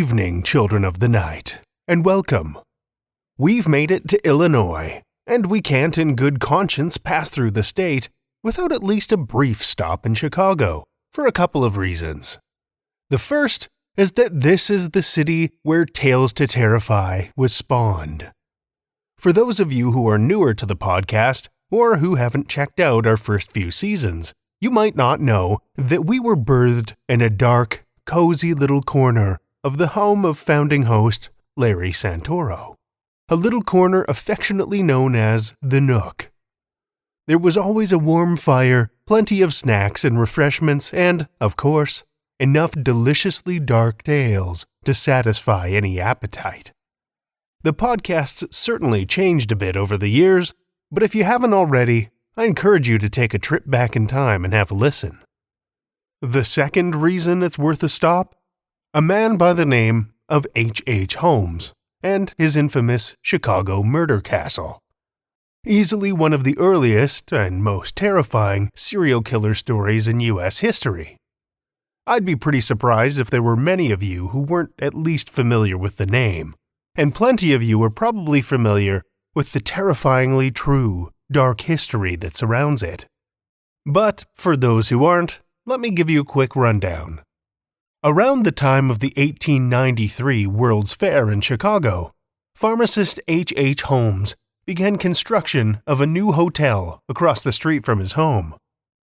evening, children of the night, and welcome. We've made it to Illinois, and we can't in good conscience pass through the state without at least a brief stop in Chicago, for a couple of reasons. The first is that this is the city where Tales to Terrify was spawned. For those of you who are newer to the podcast, or who haven't checked out our first few seasons, you might not know that we were birthed in a dark, cozy little corner of the home of founding host Larry Santoro, a little corner affectionately known as the Nook. There was always a warm fire, plenty of snacks and refreshments, and, of course, enough deliciously dark tales to satisfy any appetite. The podcast's certainly changed a bit over the years, but if you haven't already, I encourage you to take a trip back in time and have a listen. The second reason it's worth a stop? A man by the name of H.H. Holmes and his infamous Chicago murder castle. Easily one of the earliest and most terrifying serial killer stories in U.S. history. I'd be pretty surprised if there were many of you who weren't at least familiar with the name, and plenty of you are probably familiar with the terrifyingly true, dark history that surrounds it. But for those who aren't, let me give you a quick rundown. Around the time of the 1893 World's Fair in Chicago, pharmacist H.H. Holmes began construction of a new hotel across the street from his home.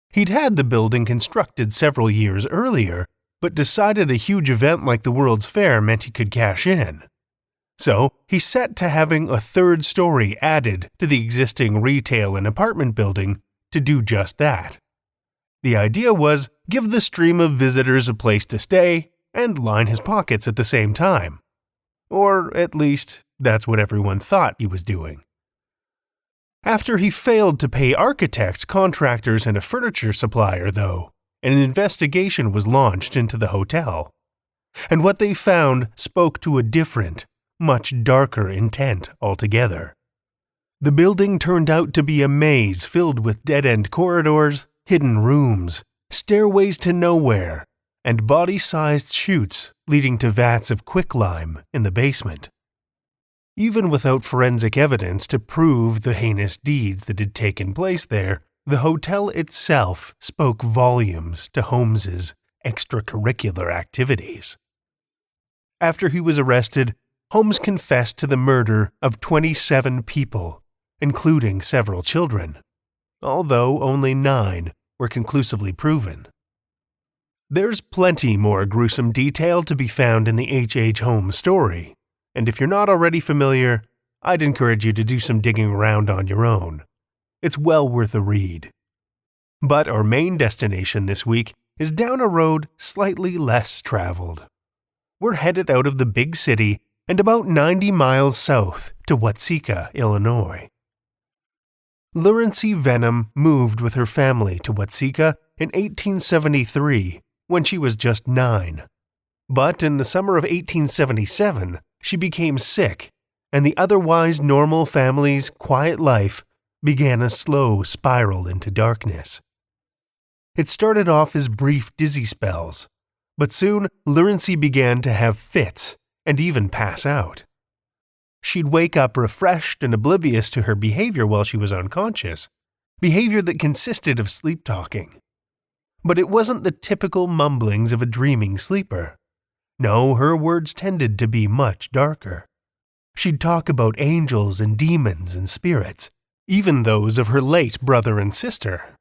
He'd had the building constructed several years earlier, but decided a huge event like the World's Fair meant he could cash in. So, he set to having a third story added to the existing retail and apartment building to do just that. The idea was give the stream of visitors a place to stay and line his pockets at the same time. Or at least, that's what everyone thought he was doing. After he failed to pay architects, contractors, and a furniture supplier, though, an investigation was launched into the hotel. And what they found spoke to a different, much darker intent altogether. The building turned out to be a maze filled with dead-end corridors, hidden rooms, stairways to nowhere, and body-sized chutes leading to vats of quicklime in the basement. Even without forensic evidence to prove the heinous deeds that had taken place there, the hotel itself spoke volumes to Holmes's extracurricular activities. After he was arrested, Holmes confessed to the murder of 27 people, including several children, although only 9 were conclusively proven. There's plenty more gruesome detail to be found in the H.H. Holmes story, and if you're not already familiar, I'd encourage you to do some digging around on your own. It's well worth a read. But our main destination this week is down a road slightly less traveled. We're headed out of the big city and about 90 miles south to Watseka, Illinois. Laurency Venom moved with her family to Watseka in 1873 when she was just 9. But in the summer of 1877, she became sick, and the otherwise normal family's quiet life began a slow spiral into darkness. It started off as brief dizzy spells, but soon Laurency began to have fits and even pass out. She'd wake up refreshed and oblivious to her behavior while she was unconscious, behavior that consisted of sleep-talking. But it wasn't the typical mumblings of a dreaming sleeper. No, her words tended to be much darker. She'd talk about angels and demons and spirits, even those of her late brother and sister.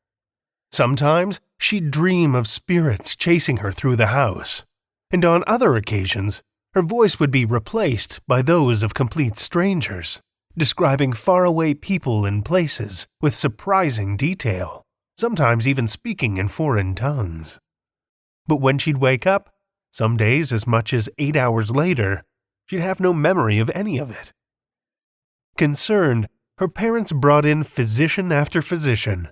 Sometimes she'd dream of spirits chasing her through the house, and on other occasions, her voice would be replaced by those of complete strangers, describing faraway people and places with surprising detail, sometimes even speaking in foreign tongues. But when she'd wake up, some days as much as 8 hours later, she'd have no memory of any of it. Concerned, her parents brought in physician after physician,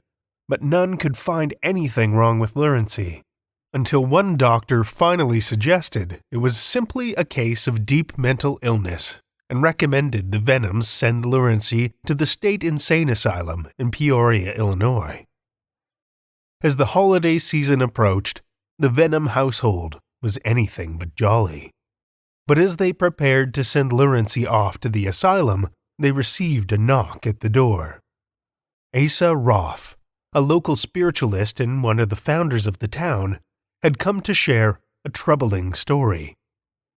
but none could find anything wrong with Laurency, until one doctor finally suggested it was simply a case of deep mental illness and recommended the Venoms send Laurency to the State Insane Asylum in Peoria, Illinois. As the holiday season approached, the Venom household was anything but jolly. But as they prepared to send Lurency off to the asylum, they received a knock at the door. Asa Roth, a local spiritualist and one of the founders of the town, had come to share a troubling story.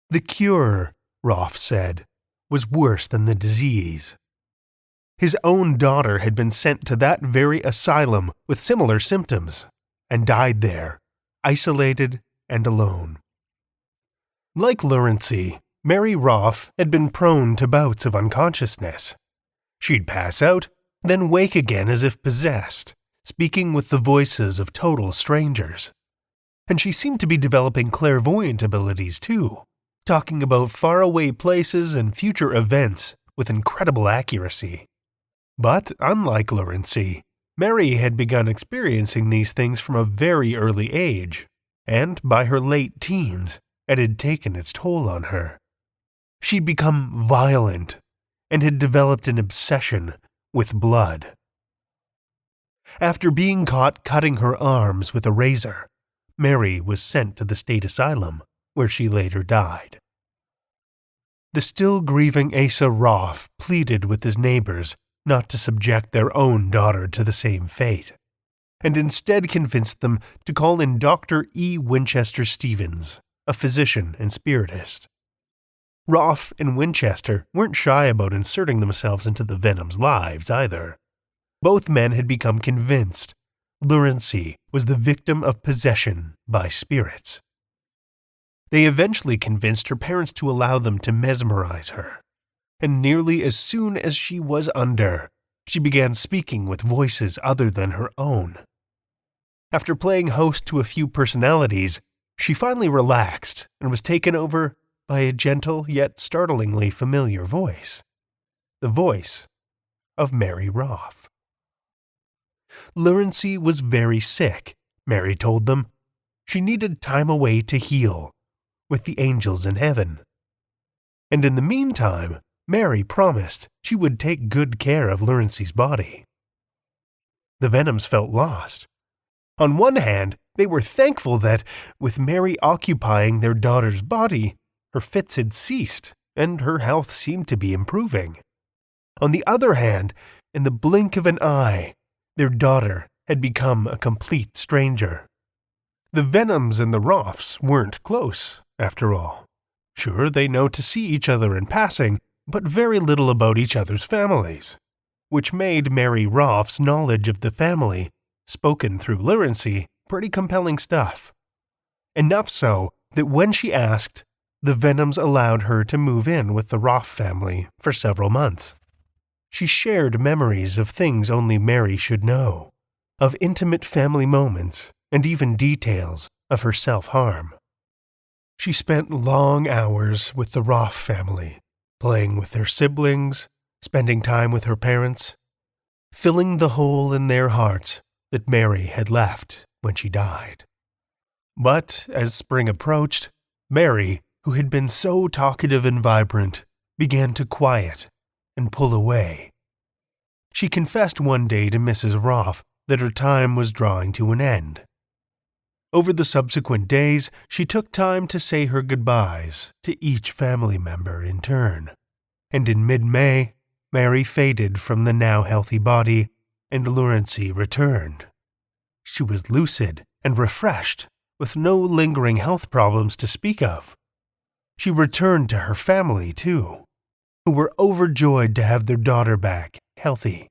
The cure, Roth said, was worse than the disease. His own daughter had been sent to that very asylum with similar symptoms and died there, isolated and alone. Like Lurency, Mary Roth had been prone to bouts of unconsciousness. She'd pass out, then wake again as if possessed, speaking with the voices of total strangers. And she seemed to be developing clairvoyant abilities too, talking about faraway places and future events with incredible accuracy. But unlike Lurency, Mary had begun experiencing these things from a very early age, and by her late teens, it had taken its toll on her. She'd become violent and had developed an obsession with blood. After being caught cutting her arms with a razor, Mary was sent to the state asylum, where she later died. The still grieving Asa Roth pleaded with his neighbors not to subject their own daughter to the same fate, and instead convinced them to call in Dr. E. Winchester Stevens, a physician and spiritist. Roth and Winchester weren't shy about inserting themselves into the Venom's lives either. Both men had become convinced Lurency was the victim of possession by spirits. They eventually convinced her parents to allow them to mesmerize her, and nearly as soon as she was under, she began speaking with voices other than her own. After playing host to a few personalities, she finally relaxed and was taken over by a gentle yet startlingly familiar voice. The voice of Mary Roth. Lurency was very sick, Mary told them. She needed time away to heal, with the angels in heaven. And in the meantime, Mary promised she would take good care of Lurency's body. The Venoms felt lost. On one hand, they were thankful that, with Mary occupying their daughter's body, her fits had ceased and her health seemed to be improving. On the other hand, in the blink of an eye, their daughter had become a complete stranger. The Venoms and the Roths weren't close, after all. Sure, they know to see each other in passing, but very little about each other's families, which made Mary Roth's knowledge of the family, spoken through Lurency, pretty compelling stuff. Enough so that when she asked, the Venoms allowed her to move in with the Roth family for several months. She shared memories of things only Mary should know, of intimate family moments, and even details of her self-harm. She spent long hours with the Roth family, playing with their siblings, spending time with her parents, filling the hole in their hearts that Mary had left when she died. But as spring approached, Mary, who had been so talkative and vibrant, began to quiet and pull away. She confessed one day to Mrs. Roth that her time was drawing to an end. Over the subsequent days, she took time to say her goodbyes to each family member in turn. And in mid-May, Mary faded from the now healthy body, and Lurency returned. She was lucid and refreshed, with no lingering health problems to speak of. She returned to her family, too, who were overjoyed to have their daughter back, healthy.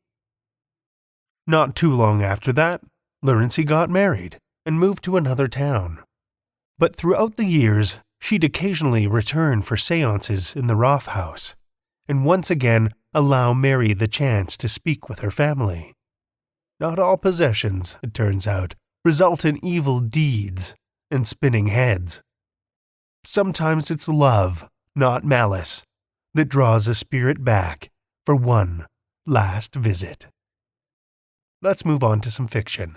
Not too long after that, Lurency got married and moved to another town. But throughout the years, she'd occasionally return for seances in the Roth house, and once again allow Mary the chance to speak with her family. Not all possessions, it turns out, result in evil deeds and spinning heads. Sometimes it's love, not malice, that draws a spirit back for one last visit. Let's move on to some fiction.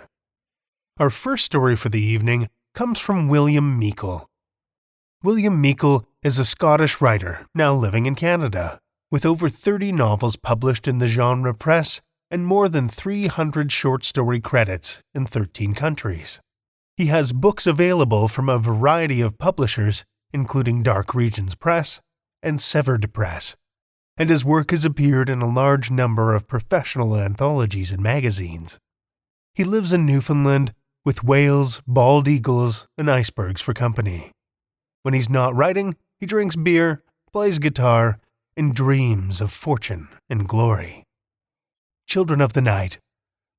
Our first story for the evening comes from William Meikle. William Meikle is a Scottish writer now living in Canada, with over 30 novels published in the genre press and more than 300 short story credits in 13 countries. He has books available from a variety of publishers, including Dark Regions Press and Severed Press, and his work has appeared in a large number of professional anthologies and magazines. He lives in Newfoundland with whales, bald eagles, and icebergs for company. When he's not writing, he drinks beer, plays guitar, and dreams of fortune and glory. Children of the Night,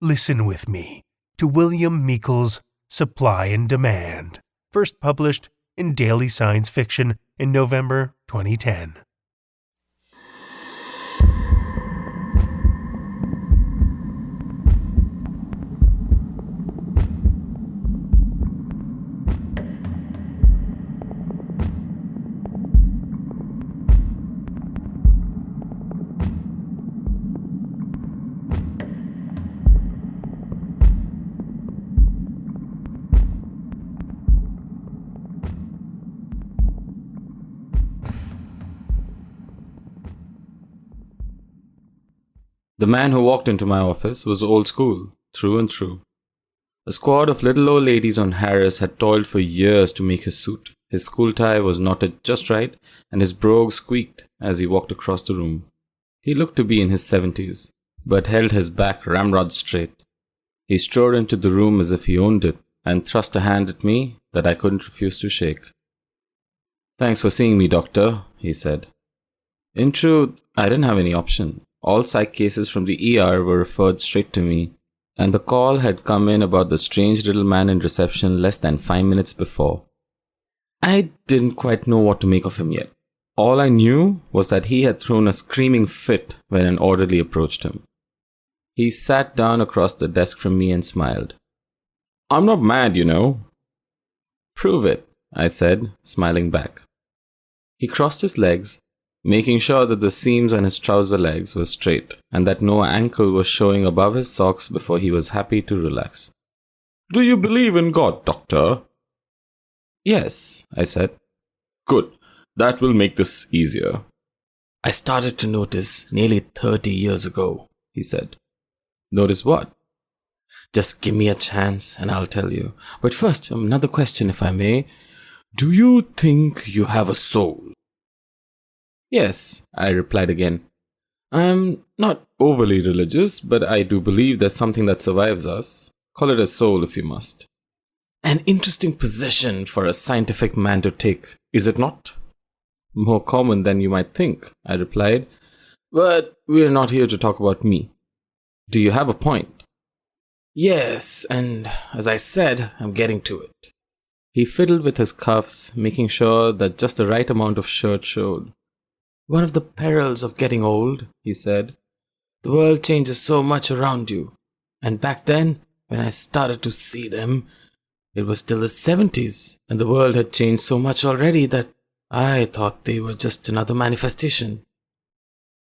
listen with me to William Meikle's Supply and Demand, first published in Daily Science Fiction in November 2010. The man who walked into my office was old school, through and through. A squad of little old ladies on Harris had toiled for years to make his suit. His school tie was knotted just right, and his brogue squeaked as he walked across the room. He looked to be in his 70s, but held his back ramrod straight. He strode into the room as if he owned it, and thrust a hand at me that I couldn't refuse to shake. "Thanks for seeing me, doctor," he said. In truth, I didn't have any option. All psych cases from the ER were referred straight to me, and the call had come in about the strange little man in reception less than 5 minutes before. I didn't quite know what to make of him yet. All I knew was that he had thrown a screaming fit when an orderly approached him. He sat down across the desk from me and smiled. "I'm not mad, you know." "Prove it," I said, smiling back. He crossed his legs, making sure that the seams on his trouser legs were straight and that no ankle was showing above his socks before he was happy to relax. "Do you believe in God, doctor?" "Yes," I said. "Good. That will make this easier." "I started to notice nearly 30 years ago," he said. "Notice what?" "Just give me a chance and I'll tell you. But first, another question if I may. Do you think you have a soul?" "Yes," I replied again. "I'm not overly religious, but I do believe there's something that survives us. Call it a soul if you must." "An interesting position for a scientific man to take, is it not?" "More common than you might think," I replied. "But we're not here to talk about me. Do you have a point?" "Yes, and as I said, I'm getting to it." He fiddled with his cuffs, making sure that just the right amount of shirt showed. "One of the perils of getting old," he said. "The world changes so much around you. And back then, when I started to see them, it was still the 70s, and the world had changed so much already that I thought they were just another manifestation."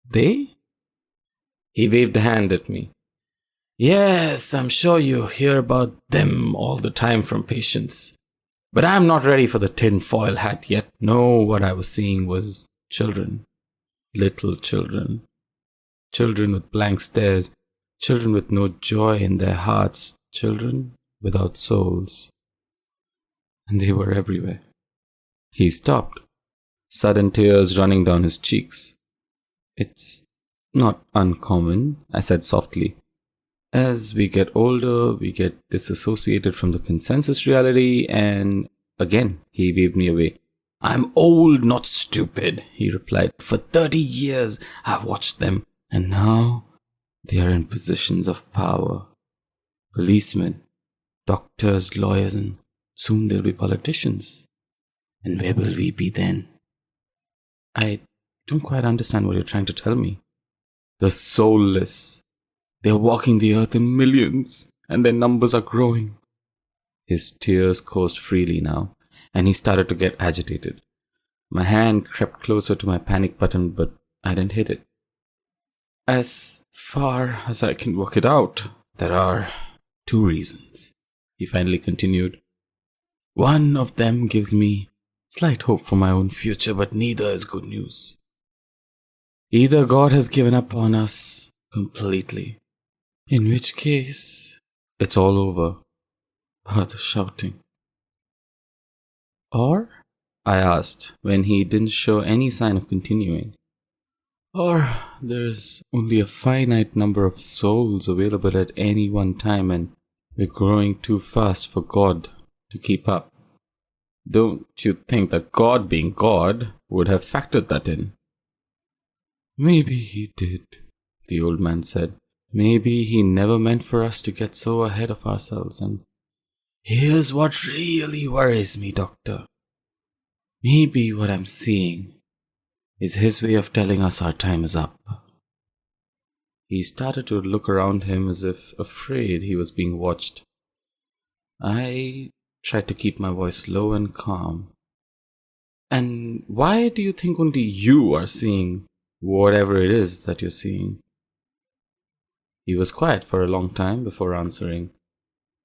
"They?" He waved a hand at me. "Yes, I'm sure you hear about them all the time from patients. But I'm not ready for the tin-foil hat yet. No, what I was seeing was children. Little children. Children with blank stares. Children with no joy in their hearts. Children without souls. And they were everywhere." He stopped, sudden tears running down his cheeks. "It's not uncommon," I said softly. "As we get older, we get disassociated from the consensus reality and..." Again, he waved me away. "I'm old, not stupid," he replied. "For 30 years I've watched them, and now they are in positions of power. Policemen, doctors, lawyers, and soon they'll be politicians. And where will we be then?" "I don't quite understand what you're trying to tell me." "The soulless. They're walking the earth in millions, and their numbers are growing." His tears coursed freely now, and he started to get agitated. My hand crept closer to my panic button, but I didn't hit it. "As far as I can work it out, there are 2 reasons," he finally continued. "One of them gives me slight hope for my own future, but neither is good news. Either God has given up on us completely, in which case it's all over, but the shouting. Or I asked, when he didn't show any sign of continuing. Or there's only a finite number of souls available at any one time and we're growing too fast for God to keep up. Don't you think that God, being God, would have factored that in? Maybe he did, the old man said. Maybe he never meant for us to get so ahead of ourselves. And here's what really worries me, Doctor. Maybe what I'm seeing is his way of telling us our time is up. He started to look around him as if afraid he was being watched. I tried to keep my voice low and calm. And why do you think only you are seeing whatever it is that you're seeing? He was quiet for a long time before answering.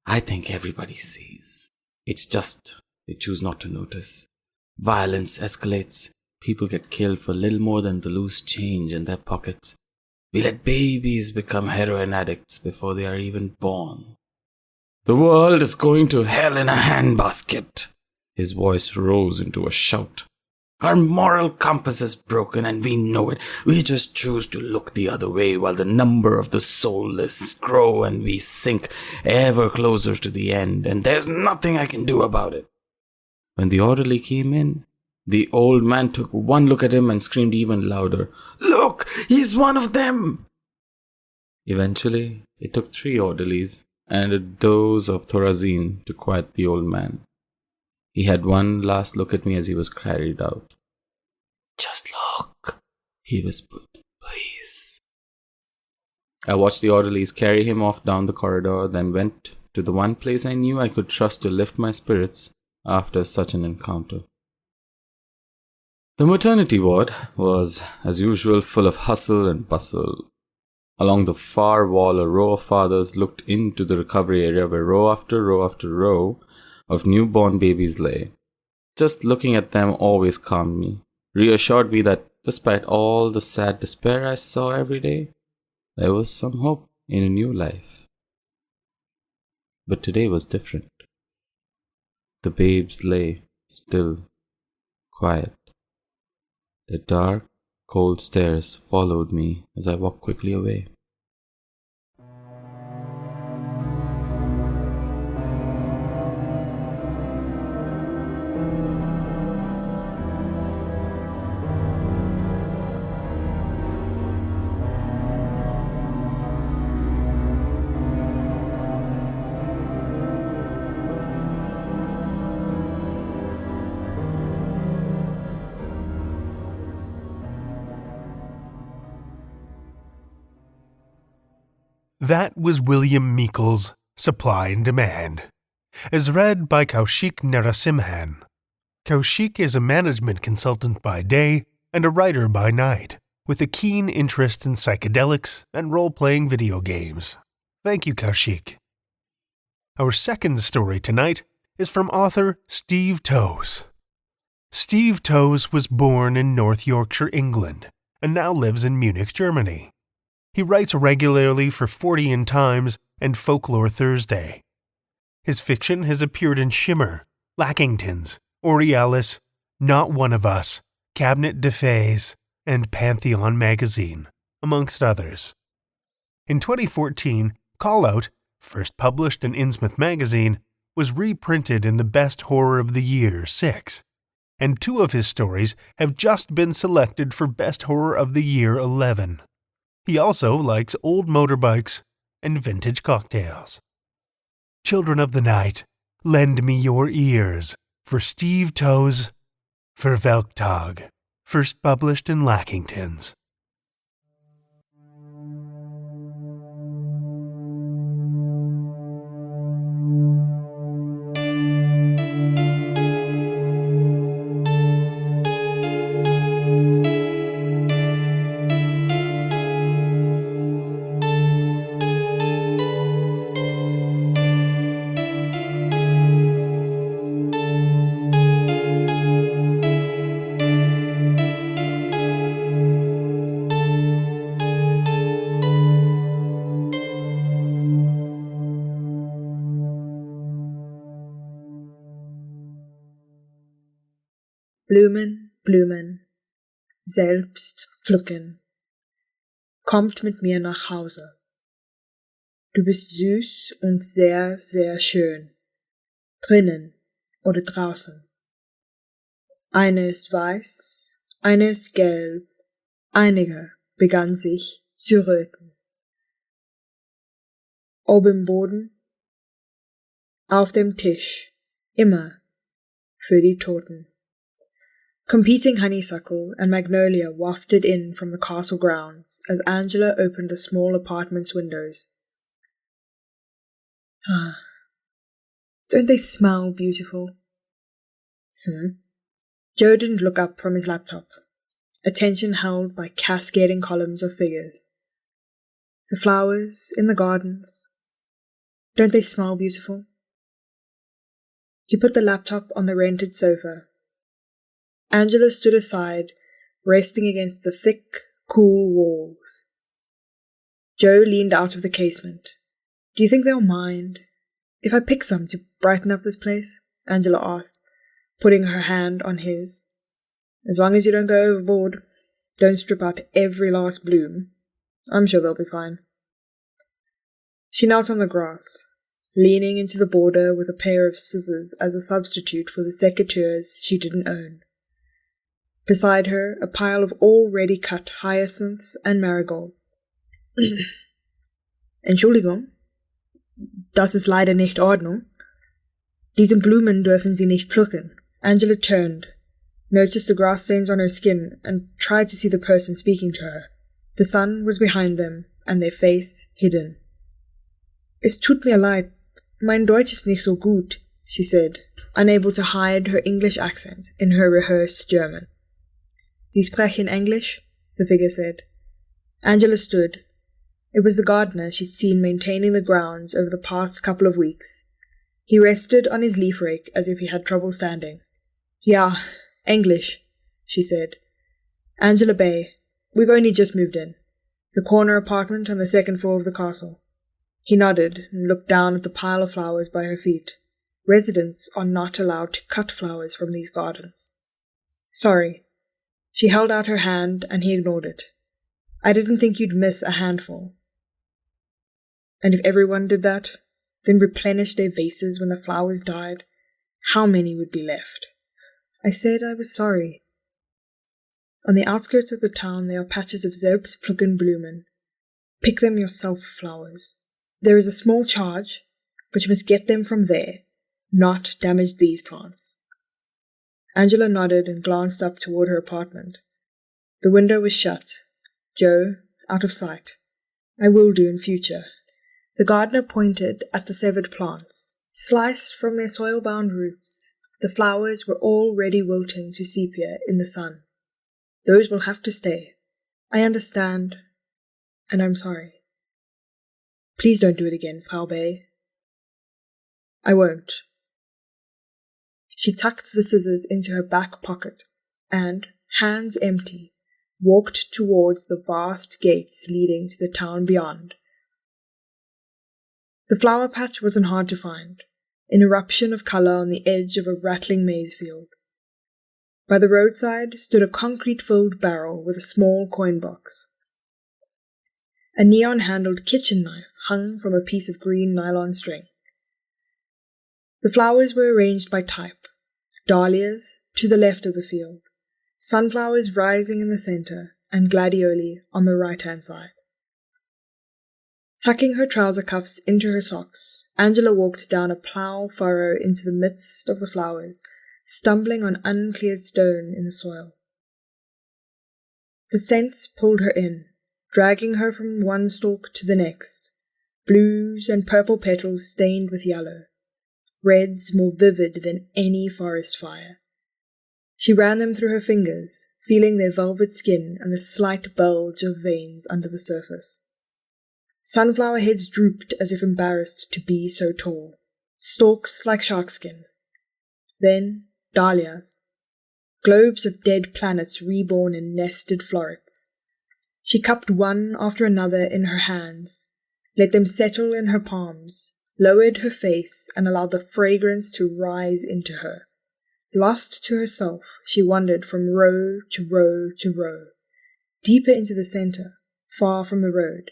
I think everybody sees. It's just they choose not to notice. Violence escalates. People get killed for little more than the loose change in their pockets. We let babies become heroin addicts before they are even born. The world is going to hell in a handbasket. His voice rose into a shout. Our moral compass is broken and we know it. We just choose to look the other way while the number of the soulless grow and we sink ever closer to the end, and there's nothing I can do about it. When the orderly came in, the old man took one look at him and screamed even louder, Look, he's one of them! Eventually, it took 3 orderlies and a dose of thorazine to quiet the old man. He had one last look at me as he was carried out. Just look, he whispered, please. I watched the orderlies carry him off down the corridor, then went to the one place I knew I could trust to lift my spirits after such an encounter. The maternity ward was, as usual, full of hustle and bustle. Along the far wall, a row of fathers looked into the recovery area where row after row after row of newborn babies lay. Just looking at them always calmed me, reassured me that despite all the sad despair I saw every day, there was some hope in a new life. But today was different. The babes lay still, quiet. The dark, cold stares followed me as I walked quickly away. That was William Meikle's Supply and Demand, as read by Kaushik Narasimhan. Kaushik is a management consultant by day and a writer by night, with a keen interest in psychedelics and role-playing video games. Thank you, Kaushik. Our second story tonight is from author Steve Toase. Steve Toase was born in North Yorkshire, England, and now lives in Munich, Germany. He writes regularly for 40 Times and Folklore Thursday. His fiction has appeared in Shimmer, Lackingtons, Aurealis, Not One of Us, Cabinet de Fées, and Pantheon magazine, amongst others. In 2014, Call Out, first published in Innsmouth magazine, was reprinted in the Best Horror of the Year 6, and 2 of his stories have just been selected for Best Horror of the Year 11. He also likes old motorbikes and vintage cocktails. Children of the Night, lend me your ears for Steve Toase, Verwelktag, first published in Lackingtons. Blumen, Blumen, selbst pflücken. Kommt mit mir nach Hause. Du bist süß und sehr, sehr schön. Drinnen oder draußen. Eine ist weiß, eine ist gelb, einige begann sich zu röten. Oben im Boden, auf dem Tisch, immer für die Toten. Competing honeysuckle and magnolia wafted in from the castle grounds as Angela opened the small apartment's windows. Don't they smell beautiful? Joe didn't look up from his laptop, attention held by cascading columns of figures. The flowers in the gardens, don't they smell beautiful? He put the laptop on the rented sofa. Angela stood aside, resting against the thick, cool walls. Joe leaned out of the casement. Do you think they'll mind if I pick some to brighten up this place? Angela asked, putting her hand on his. As long as you don't go overboard, don't strip out every last bloom. I'm sure they'll be fine. She knelt on the grass, leaning into the border with a pair of scissors as a substitute for the secateurs she didn't own. Beside her, a pile of already cut hyacinths and marigold. Entschuldigung, das ist leider nicht Ordnung. Diese Blumen dürfen Sie nicht pflücken. Angela turned, noticed the grass stains on her skin, and tried to see the person speaking to her. The sun was behind them, and their face hidden. Es tut mir leid, mein Deutsch ist nicht so gut, she said, unable to hide her English accent in her rehearsed German. Sie sprechen English? The figure said. Angela stood. It was the gardener she'd seen maintaining the grounds over the past couple of weeks. He rested on his leaf rake as if he had trouble standing. Ja, English, she said. Angela Bay. We've only just moved in. The corner apartment on the second floor of the castle. He nodded and looked down at the pile of flowers by her feet. Residents are not allowed to cut flowers from these gardens. Sorry. She held out her hand, and he ignored it. I didn't think you'd miss a handful. And if everyone did that, then replenished their vases when the flowers died, how many would be left? I said I was sorry. On the outskirts of the town there are patches of Selbstpflücken Blumen. Pick them yourself, flowers. There is a small charge, but you must get them from there, not damage these plants. Angela nodded and glanced up toward her apartment. The window was shut. Joe, out of sight. I will do in future. The gardener pointed at the severed plants. Sliced from their soil-bound roots, the flowers were already wilting to sepia in the sun. Those will have to stay. I understand, and I'm sorry. Please don't do it again, Frau Bay. I won't. She tucked the scissors into her back pocket and, hands empty, walked towards the vast gates leading to the town beyond. The flower patch wasn't hard to find, an eruption of colour on the edge of a rattling maize field. By the roadside stood a concrete-filled barrel with a small coin box. A neon-handled kitchen knife hung from a piece of green nylon string. The flowers were arranged by type. Dahlias to the left of the field, sunflowers rising in the center, and gladioli on the right-hand side. Tucking her trouser cuffs into her socks, Angela walked down a plough furrow into the midst of the flowers, stumbling on uncleared stone in the soil. The scents pulled her in, dragging her from one stalk to the next, blues and purple petals stained with yellow, reds more vivid than any forest fire. She ran them through her fingers, feeling their velvet skin and the slight bulge of veins under the surface. Sunflower heads drooped as if embarrassed to be so tall, stalks like sharkskin. Then dahlias, globes of dead planets reborn in nested florets. She cupped one after another in her hands, let them settle in her palms, lowered her face and allowed the fragrance to rise into her. Lost to herself, she wandered from row to row to row, deeper into the center, far from the road.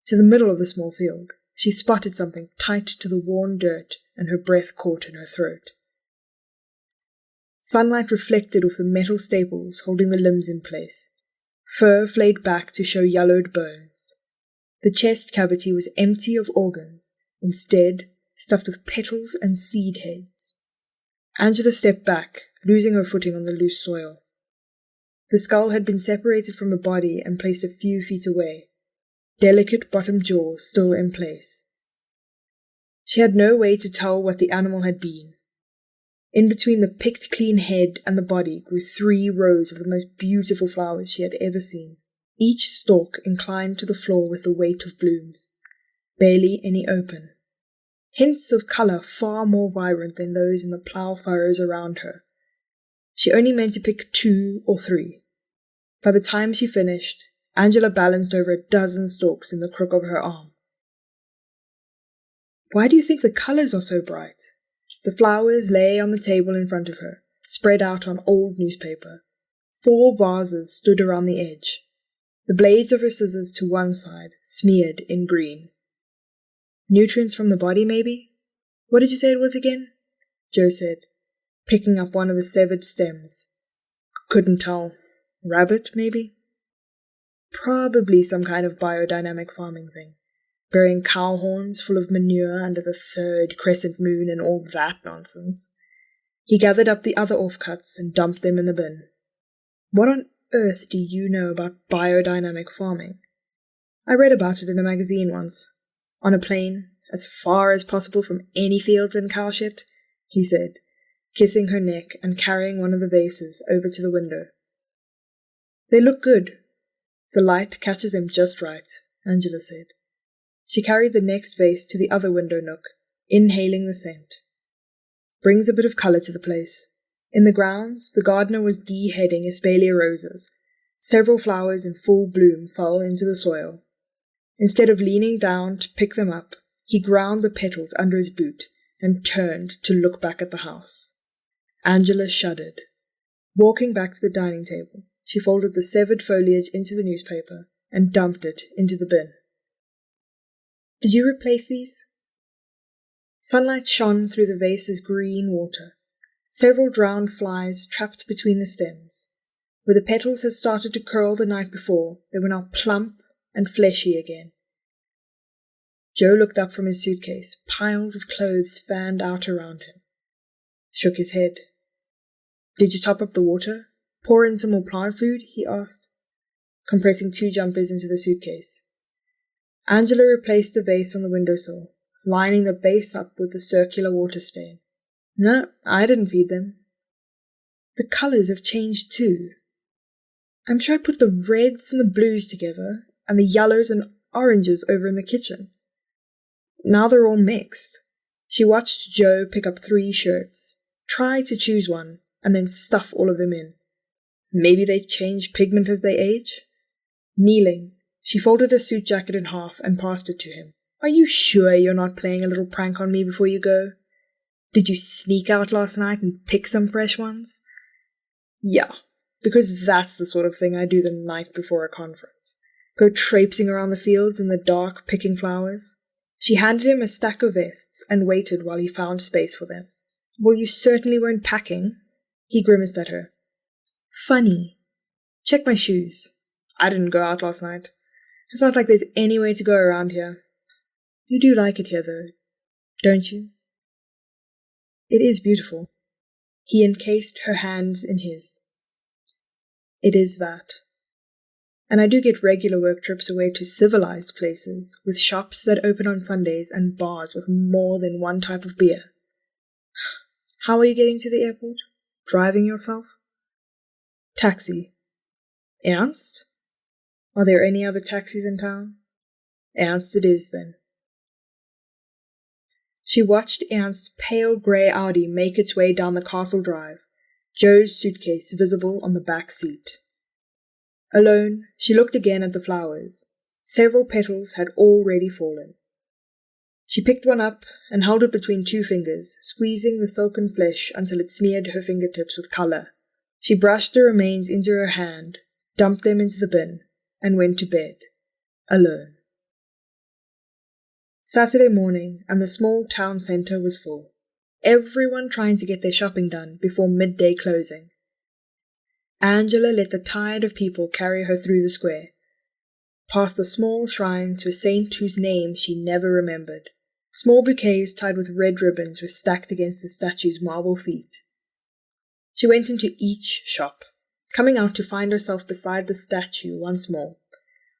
To the middle of the small field, she spotted something tight to the worn dirt, and her breath caught in her throat. Sunlight reflected off the metal staples holding the limbs in place. Fur flayed back to show yellowed bones. The chest cavity was empty of organs, instead stuffed with petals and seed heads. Angela stepped back, losing her footing on the loose soil. The skull had been separated from the body and placed a few feet away, delicate bottom jaw still in place. She had no way to tell what the animal had been. In between the picked clean head and the body grew 3 rows of the most beautiful flowers she had ever seen, each stalk inclined to the floor with the weight of blooms, barely any open. Hints of colour far more vibrant than those in the plough furrows around her. She only meant to pick 2 or 3. By the time she finished, Angela balanced over a dozen stalks in the crook of her arm. Why do you think the colours are so bright? The flowers lay on the table in front of her, spread out on old newspaper. 4 vases stood around the edge, the blades of her scissors to one side, smeared in green. Nutrients from the body, maybe? What did you say it was again? Joe said, picking up one of the severed stems. Couldn't tell. Rabbit, maybe? Probably some kind of biodynamic farming thing. Burying cow horns full of manure under the 3rd crescent moon and all that nonsense. He gathered up the other offcuts and dumped them in the bin. What on earth do you know about biodynamic farming? I read about it in a magazine once. On a plane, as far as possible from any fields in Kaushik, he said, kissing her neck and carrying one of the vases over to the window. They look good. The light catches them just right, Angela said. She carried the next vase to the other window nook, inhaling the scent. Brings a bit of colour to the place. In the grounds, the gardener was de-heading espalier roses. Several flowers in full bloom fell into the soil. Instead of leaning down to pick them up, he ground the petals under his boot and turned to look back at the house. Angela shuddered. Walking back to the dining table, she folded the severed foliage into the newspaper and dumped it into the bin. Did you replace these? Sunlight shone through the vase's green water. Several drowned flies trapped between the stems. Where the petals had started to curl the night before, they were now plump and fleshy again. Joe looked up from his suitcase, piles of clothes fanned out around him. Shook his head. Did you top up the water? Pour in some more plant food? He asked, compressing 2 jumpers into the suitcase. Angela replaced the vase on the windowsill, lining the base up with the circular water stain. No, I didn't feed them. The colours have changed too. I'm sure I put the reds and the blues together, and the yellows and oranges over in the kitchen. Now they're all mixed. She watched Joe pick up 3 shirts, try to choose one, and then stuff all of them in. Maybe they change pigment as they age? Kneeling, she folded her suit jacket in half and passed it to him. Are you sure you're not playing a little prank on me before you go? Did you sneak out last night and pick some fresh ones? Yeah, because that's the sort of thing I do the night before a conference. Go traipsing around the fields in the dark, picking flowers. She handed him a stack of vests and waited while he found space for them. Well, you certainly weren't packing. He grimaced at her. Funny. Check my shoes. I didn't go out last night. It's not like there's any way to go around here. You do like it here, though, don't you? It is beautiful. He encased her hands in his. It is that. And I do get regular work trips away to civilized places, with shops that open on Sundays and bars with more than one type of beer. How are you getting to the airport? Driving yourself? Taxi. Ernst? Are there any other taxis in town? Ernst it is, then. She watched Ernst's pale grey Audi make its way down the castle drive, Joe's suitcase visible on the back seat. Alone, she looked again at the flowers. Several petals had already fallen. She picked one up and held it between two fingers, squeezing the silken flesh until it smeared her fingertips with colour. She brushed the remains into her hand, dumped them into the bin, and went to bed, alone. Saturday morning, and the small town centre was full. Everyone trying to get their shopping done before midday closing. Angela let the tide of people carry her through the square, past a small shrine to a saint whose name she never remembered. Small bouquets tied with red ribbons were stacked against the statue's marble feet. She went into each shop, coming out to find herself beside the statue once more,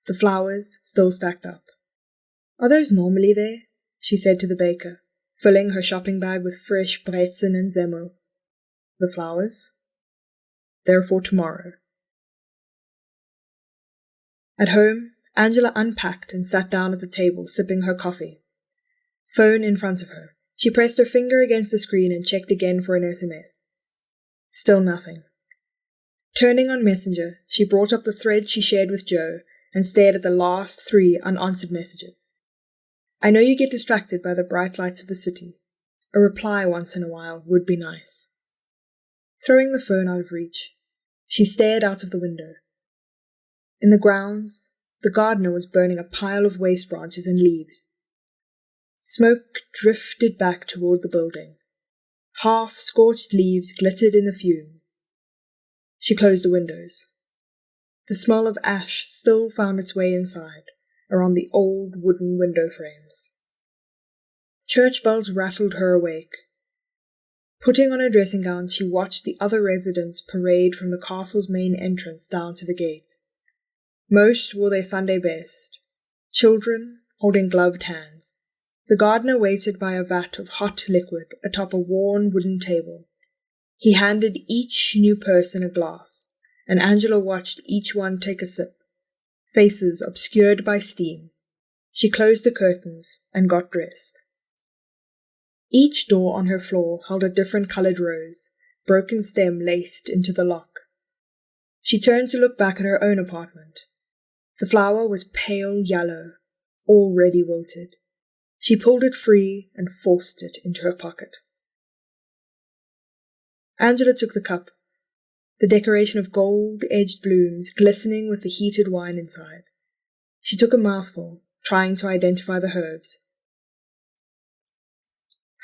the flowers still stacked up. "Are those normally there?" she said to the baker, filling her shopping bag with fresh brezen and zemmel. "The flowers? They're for tomorrow." At home, Angela unpacked and sat down at the table, sipping her coffee. Phone in front of her. She pressed her finger against the screen and checked again for an SMS. Still nothing. Turning on Messenger, she brought up the thread she shared with Joe and stared at the last 3 unanswered messages. "I know you get distracted by the bright lights of the city. A reply once in a while would be nice." Throwing the phone out of reach, she stared out of the window. In the grounds, the gardener was burning a pile of waste branches and leaves. Smoke drifted back toward the building. Half-scorched leaves glittered in the fumes. She closed the windows. The smell of ash still found its way inside, around the old wooden window frames. Church bells rattled her awake. Putting on her dressing gown, she watched the other residents parade from the castle's main entrance down to the gate. Most wore their Sunday best, children holding gloved hands. The gardener waited by a vat of hot liquid atop a worn wooden table. He handed each new person a glass, and Angela watched each one take a sip, faces obscured by steam. She closed the curtains and got dressed. Each door on her floor held a different coloured rose, broken stem laced into the lock. She turned to look back at her own apartment. The flower was pale yellow, already wilted. She pulled it free and forced it into her pocket. Angela took the cup, the decoration of gold-edged blooms glistening with the heated wine inside. She took a mouthful, trying to identify the herbs.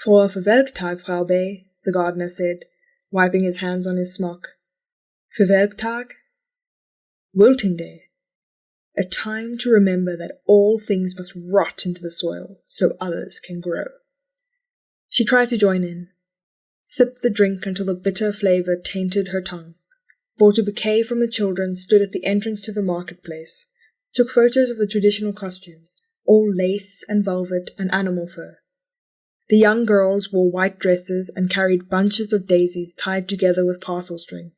"Frohe Verwelktag, Frau B," the gardener said, wiping his hands on his smock. "Verwelktag? Wilting Day. A time to remember that all things must rot into the soil so others can grow." She tried to join in, sipped the drink until the bitter flavour tainted her tongue, bought a bouquet from the children, stood at the entrance to the marketplace, took photos of the traditional costumes, all lace and velvet and animal fur. The young girls wore white dresses and carried bunches of daisies tied together with parcel string.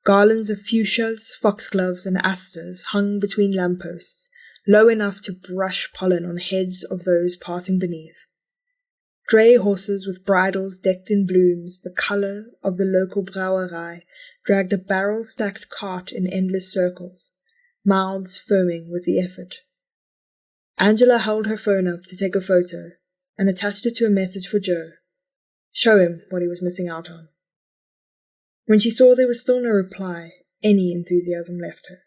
Garlands of fuchsias, foxgloves, and asters hung between lampposts, low enough to brush pollen on the heads of those passing beneath. Dray horses with bridles decked in blooms, the colour of the local brouwerij, dragged a barrel-stacked cart in endless circles, mouths foaming with the effort. Angela held her phone up to take a photo and attached it to a message for Joe. Show him what he was missing out on. When she saw there was still no reply, any enthusiasm left her.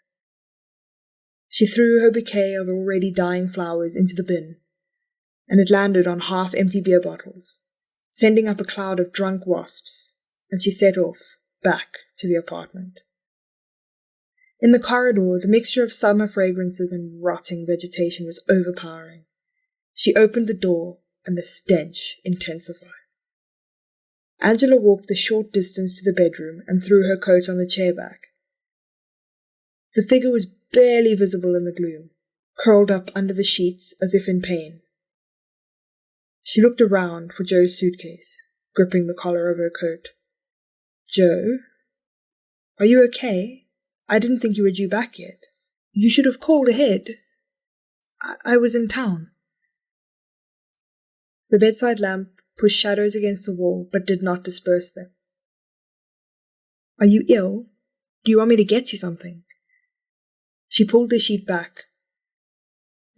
She threw her bouquet of already dying flowers into the bin, and it landed on half-empty beer bottles, sending up a cloud of drunk wasps, and she set off, back to the apartment. In the corridor, the mixture of summer fragrances and rotting vegetation was overpowering. She opened the door, and the stench intensified. Angela walked the short distance to the bedroom and threw her coat on the chair back. The figure was barely visible in the gloom, curled up under the sheets as if in pain. She looked around for Joe's suitcase, gripping the collar of her coat. "Joe? Are you okay? I didn't think you were due back yet. You should have called ahead. I was in town." The bedside lamp pushed shadows against the wall, but did not disperse them. "Are you ill? Do you want me to get you something?" She pulled the sheet back.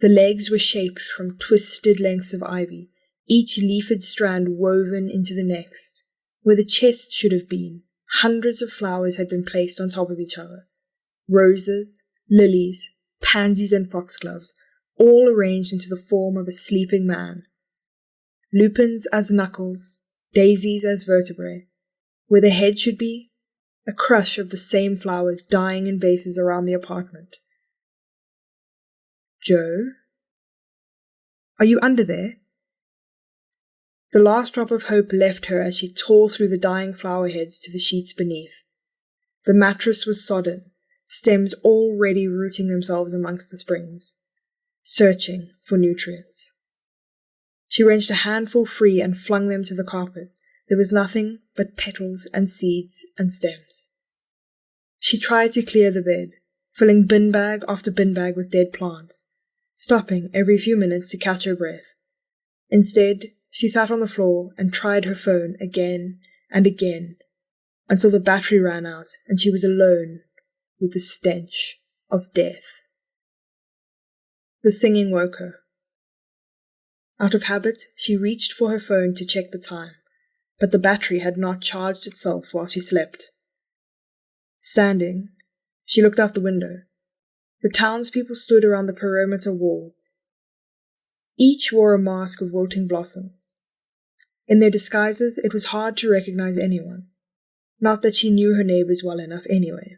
The legs were shaped from twisted lengths of ivy, each leafed strand woven into the next. Where the chest should have been, hundreds of flowers had been placed on top of each other. Roses, lilies, pansies and foxgloves, all arranged into the form of a sleeping man. Lupins as knuckles, daisies as vertebrae. Where the head should be, a crush of the same flowers dying in vases around the apartment. Joe? Are you under there? The last drop of hope left her as she tore through the dying flower heads to the sheets beneath. The mattress was sodden, stems already rooting themselves amongst the springs, searching for nutrients. She wrenched a handful free and flung them to the carpet. There was nothing but petals and seeds and stems. She tried to clear the bed, filling bin bag after bin bag with dead plants, stopping every few minutes to catch her breath. Instead, she sat on the floor and tried her phone again and again, until the battery ran out and she was alone with the stench of death. The singing woke her. Out of habit, she reached for her phone to check the time, but the battery had not charged itself while she slept. Standing, she looked out the window. The townspeople stood around the perimeter wall. Each wore a mask of wilting blossoms. In their disguises, it was hard to recognize anyone. Not that she knew her neighbors well enough anyway.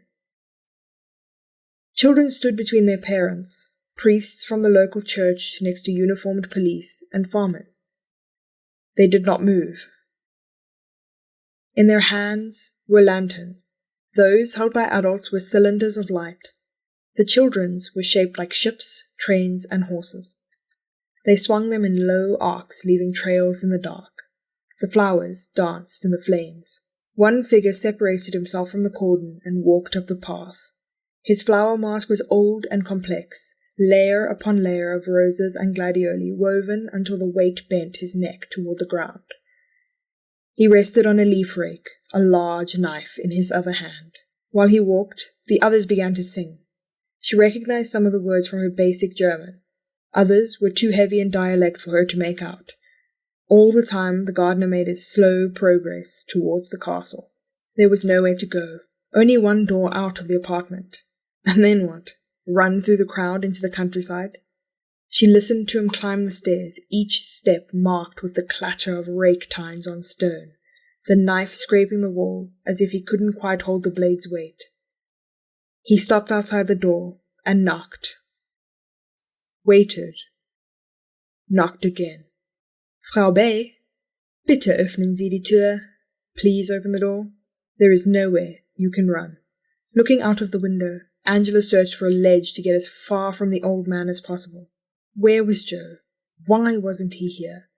Children stood between their parents, priests from the local church next to uniformed police, and farmers. They did not move. In their hands were lanterns. Those held by adults were cylinders of light. The children's were shaped like ships, trains, and horses. They swung them in low arcs, leaving trails in the dark. The flowers danced in the flames. One figure separated himself from the cordon and walked up the path. His flower mask was old and complex, layer upon layer of roses and gladioli woven until the weight bent his neck toward the ground. He rested on a leaf rake, a large knife in his other hand. While he walked, the others began to sing. She recognized some of the words from her basic German. Others were too heavy in dialect for her to make out. All the time, the gardener made his slow progress towards the castle. There was nowhere to go, only one door out of the apartment. And then what? Run through the crowd into the countryside? She listened to him climb the stairs, each step marked with the clatter of rake tines on stone, the knife scraping the wall as if he couldn't quite hold the blade's weight. He stopped outside the door and knocked. Waited. Knocked again. Frau Bay, bitte öffnen Sie die Tür. Please open the door. There is nowhere you can run. Looking out of the window, Angela searched for a ledge to get as far from the old man as possible. Where was Joe? Why wasn't he here?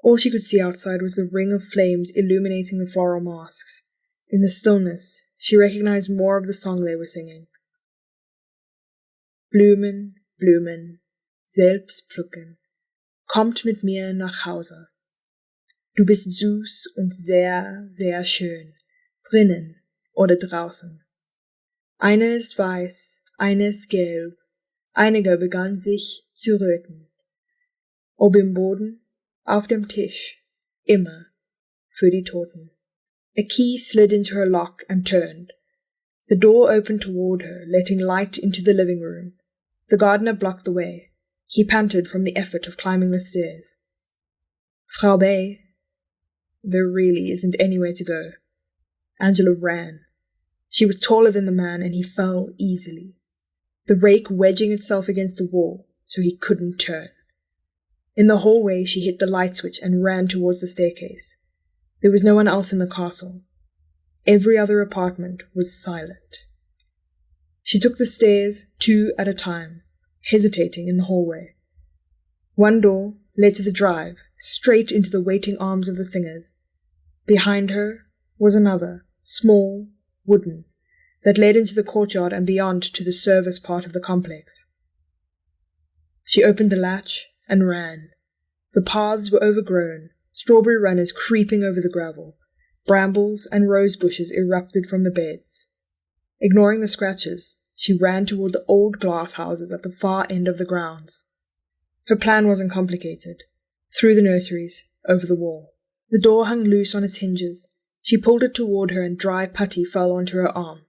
All she could see outside was the ring of flames illuminating the floral masks. In the stillness, she recognized more of the song they were singing. Blumen, Blumen, selbst pflücken, kommt mit mir nach Hause. Du bist süß und sehr, sehr schön, drinnen oder draußen. Eine ist weiß, eine ist gelb, einige begann sich zu röten. Ob im Boden, auf dem Tisch, immer für die Toten. A key slid into her lock and turned. The door opened toward her, letting light into the living room. The gardener blocked the way. He panted from the effort of climbing the stairs. Frau Bay, there really isn't anywhere to go. Angela ran. She was taller than the man, and he fell easily, the rake wedging itself against the wall so he couldn't turn. In the hallway, she hit the light switch and ran towards the staircase. There was no one else in the castle. Every other apartment was silent. She took the stairs 2 at a time, hesitating in the hallway. One door led to the drive, straight into the waiting arms of the singers. Behind her was another, small, wooden, that led into the courtyard and beyond to the service part of the complex. She opened the latch and ran. The paths were overgrown, strawberry runners creeping over the gravel. Brambles and rose bushes erupted from the beds. Ignoring the scratches, she ran toward the old glass houses at the far end of the grounds. Her plan wasn't complicated. Through the nurseries, over the wall. The door hung loose on its hinges. She pulled it toward her and dry putty fell onto her arm.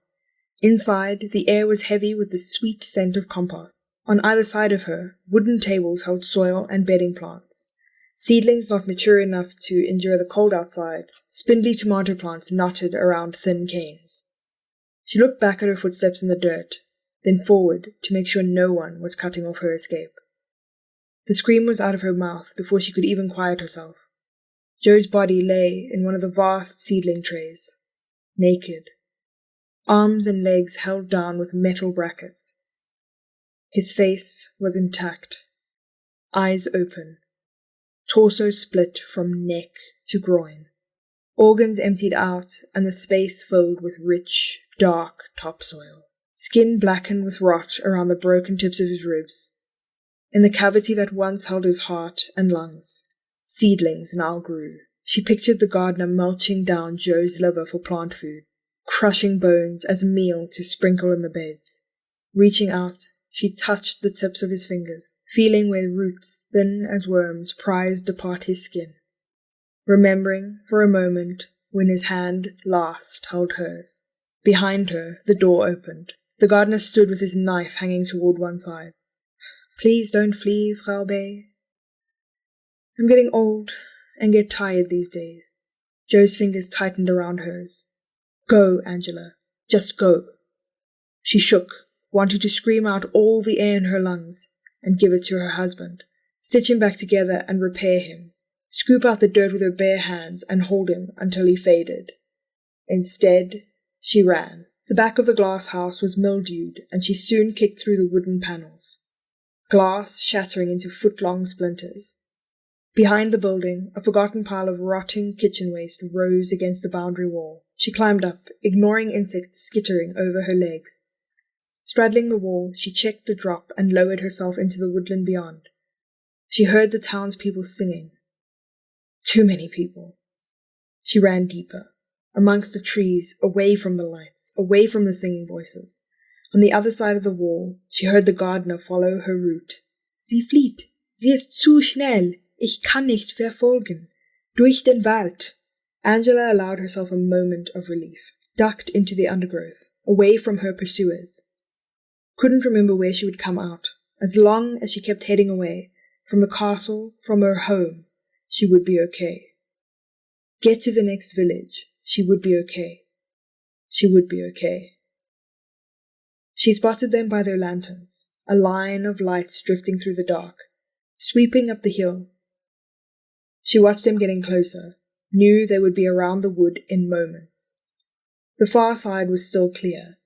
Inside, the air was heavy with the sweet scent of compost. On either side of her, wooden tables held soil and bedding plants. Seedlings not mature enough to endure the cold outside, spindly tomato plants knotted around thin canes. She looked back at her footsteps in the dirt, then forward to make sure no one was cutting off her escape. The scream was out of her mouth before she could even quiet herself. Joe's body lay in one of the vast seedling trays, naked, arms and legs held down with metal brackets. His face was intact, eyes open, torso split from neck to groin, organs emptied out and the space filled with rich, dark topsoil, skin blackened with rot around the broken tips of his ribs. In the cavity that once held his heart and lungs, seedlings now grew. She pictured the gardener mulching down Joe's liver for plant food, crushing bones as meal to sprinkle in the beds. Reaching out, she touched the tips of his fingers, feeling where roots thin as worms prized apart his skin. Remembering, for a moment, when his hand last held hers. Behind her, the door opened. The gardener stood with his knife hanging toward one side. "Please don't flee, Frau Bay. I'm getting old and get tired these days." Joe's fingers tightened around hers. "Go, Angela. Just go." She shook, wanting to scream out all the air in her lungs and give it to her husband, stitch him back together and repair him, scoop out the dirt with her bare hands and hold him until he faded. Instead, she ran. The back of the glass house was mildewed, and she soon kicked through the wooden panels, glass shattering into foot-long splinters. Behind the building, a forgotten pile of rotting kitchen waste rose against the boundary wall. She climbed up, ignoring insects skittering over her legs. Straddling the wall, she checked the drop and lowered herself into the woodland beyond. She heard the townspeople singing. Too many people. She ran deeper, amongst the trees, away from the lights, away from the singing voices. On the other side of the wall, she heard the gardener follow her route. "Sie flieht. Sie ist zu schnell. Ich kann nicht verfolgen. Durch den Wald." Angela allowed herself a moment of relief, ducked into the undergrowth, away from her pursuers. Couldn't remember where she would come out. As long as she kept heading away, from the castle, from her home, she would be okay. Get to the next village. She would be okay. She would be okay. She spotted them by their lanterns, a line of lights drifting through the dark, sweeping up the hill. She watched them getting closer, knew they would be around the wood in moments. The far side was still clear.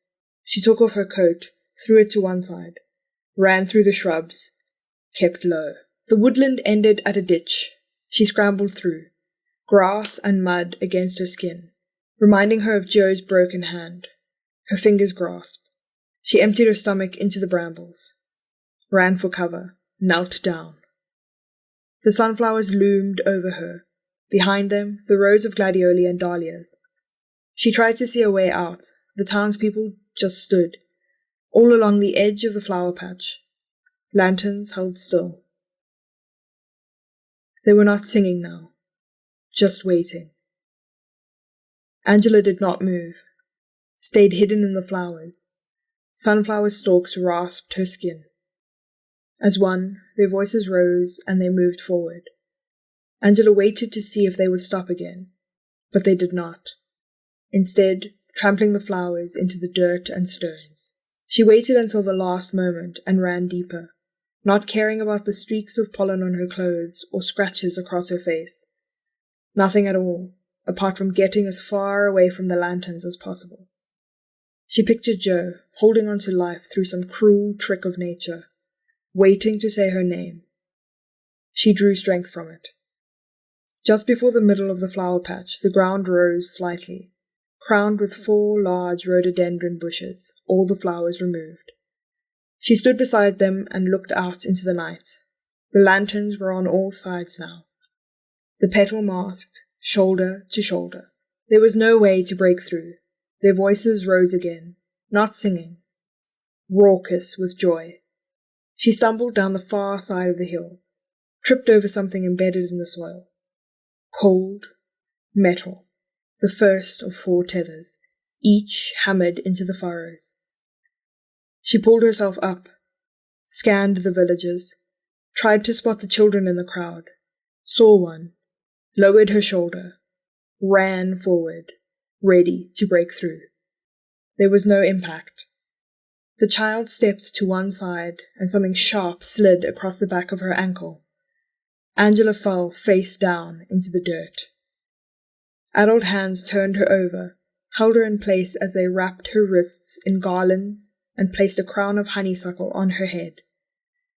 She took off her coat, threw it to one side, ran through the shrubs, kept low. The woodland ended at a ditch. She scrambled through, grass and mud against her skin, reminding her of Joe's broken hand. Her fingers grasped. She emptied her stomach into the brambles, ran for cover, knelt down. The sunflowers loomed over her. Behind them, the rows of gladioli and dahlias. She tried to see a way out. The townspeople just stood, all along the edge of the flower patch. Lanterns held still. They were not singing now, just waiting. Angela did not move, stayed hidden in the flowers. Sunflower stalks rasped her skin. As one, their voices rose and they moved forward. Angela waited to see if they would stop again, but they did not. Instead, trampling the flowers into the dirt and stones. She waited until the last moment and ran deeper, not caring about the streaks of pollen on her clothes or scratches across her face. Nothing at all, apart from getting as far away from the lanterns as possible. She pictured Joe holding on to life through some cruel trick of nature, waiting to say her name. She drew strength from it. Just before the middle of the flower patch, the ground rose slightly, crowned with 4 large rhododendron bushes, all the flowers removed. She stood beside them and looked out into the night. The lanterns were on all sides now. The petal masked, shoulder to shoulder. There was no way to break through. Their voices rose again, not singing, raucous with joy. She stumbled down the far side of the hill, tripped over something embedded in the soil. Cold metal, the first of 4 tethers, each hammered into the furrows. She pulled herself up, scanned the villagers, tried to spot the children in the crowd, saw one, lowered her shoulder, ran forward, ready to break through. There was no impact. The child stepped to one side and something sharp slid across the back of her ankle. Angela fell face down into the dirt. Adult hands turned her over, held her in place as they wrapped her wrists in garlands and placed a crown of honeysuckle on her head.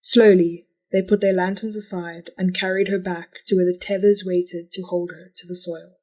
Slowly, they put their lanterns aside and carried her back to where the tethers waited to hold her to the soil.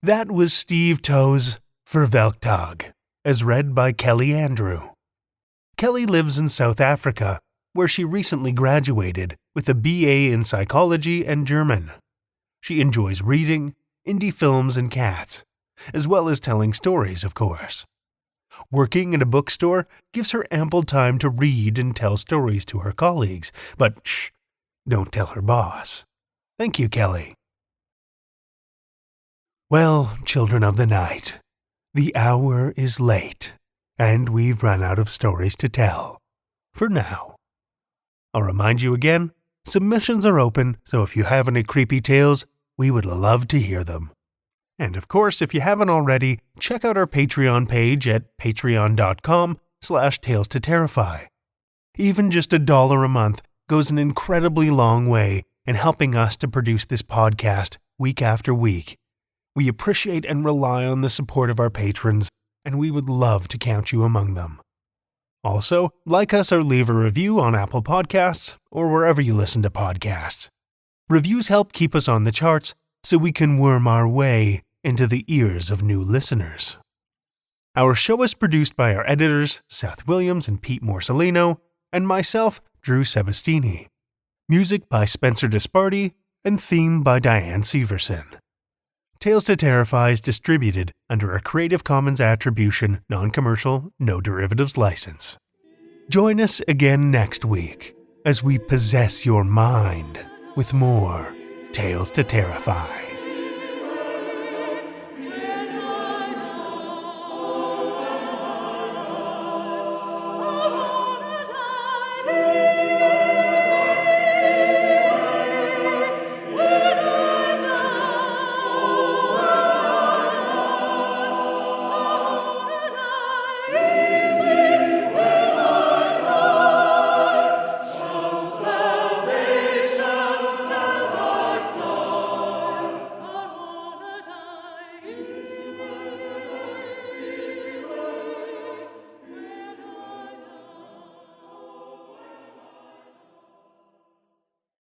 That was Steve Toase' Verwelktag, as read by Kelly Andrew. Kelly lives in South Africa, where she recently graduated with a BA in psychology and German. She enjoys reading, indie films, and cats, as well as telling stories, of course. Working in a bookstore gives her ample time to read and tell stories to her colleagues, but shh, don't tell her boss. Thank you, Kelly. Well, children of the night, the hour is late, and we've run out of stories to tell. For now. I'll remind you again, submissions are open, so if you have any creepy tales, we would love to hear them. And of course, if you haven't already, check out our Patreon page at patreon.com/Tales to Terrify. Even just $1 a month goes an incredibly long way in helping us to produce this podcast week after week. We appreciate and rely on the support of our patrons, and we would love to count you among them. Also, like us or leave a review on Apple Podcasts or wherever you listen to podcasts. Reviews help keep us on the charts so we can worm our way into the ears of new listeners. Our show is produced by our editors, Seth Williams and Pete Morcellino, and myself, Drew Sebastini. Music by Spencer Disparty, and theme by Diane Severson. Tales to Terrify is distributed under a Creative Commons Attribution, Non-Commercial, No Derivatives license. Join us again next week as we possess your mind with more Tales to Terrify.